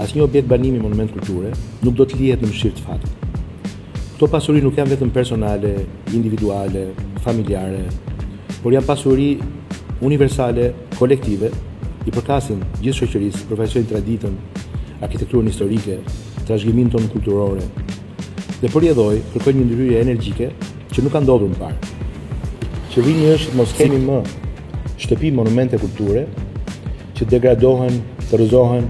asnjë objekt banimi monument kulture nuk do të lihet në mëshirë të fatit. Këto pasuri nuk janë vetëm personale, individuale, familjare, por janë pasuri universale, kolektive, i përkasin gjithë shoqërisë, përfaqësojnë traditën, arkitekturën historike, trashëgiminë tonë kulturore, dhe përjedhoj kërkojnë një ndryrje energjike që nuk ka ndodhur më parë. Qëllimi është të mos kemi më shtëpi monumente kulture që degradohen, të rrëzohen,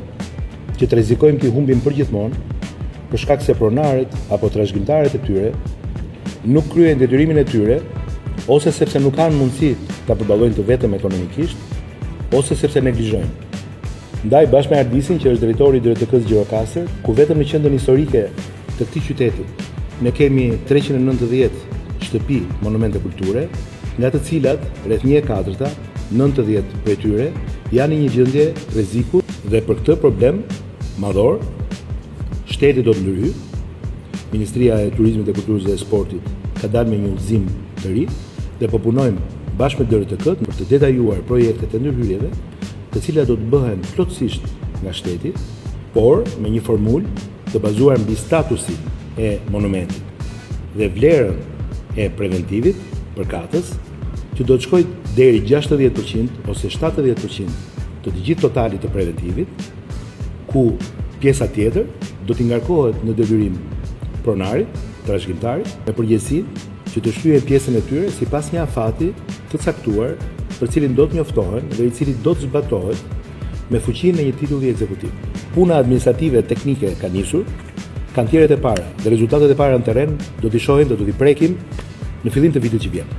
që të rrezikojmë të humbim përgjithmonë për shkak se pronarët apo trashëgimtarët e tyre nuk kryejnë detyrimin e tyre, ose sepse nuk kanë mundësi ta përballojnë të vetëm ekonomikisht, ose sepse neglizhojnë. Ndaj bashkë me Ardisin, që është drejtori i DRTK-s Gjirokastër, ku vetëm në qendrën historike të këtij qyteti ne kemi 390 shtëpi monumente kulture, nga të cilat rreth 1/4, 90 prej tyre janë në një gjendje rreziku, dhe për këtë problem madhor shteti do të ndryhy. Ministria e Turizmit, e Kulturës dhe e Sportit ka dalë me një udhëzim të ri dhe po punojmë bashkë me DRTK për të detajuar projektet e ndërhyrjeve, të cilat do të bëhen plotësisht nga shteti, por me një formulë të bazuar mbi statusin e monumentit dhe vlerën e preventivit për katës, që do të shkojë deri 60% ose 70% të gjithë totalit të preventivit, ku pjesa tjetër do t'i ngarkohet në detyrim pronarit, trashëgimtarit, me përgjegjësinë që të shlyejnë pjesën e tyre sipas një afati të caktuar, për cilin do të njoftohen dhe i cili do të zbatohet me fuqinë e një titulli ekzekutiv. Puna administrative e teknike ka nisur, kantierët e para dhe rezultatet e para në terren do t'i shohim, do t'i prekim në fillim të vitit që vjen.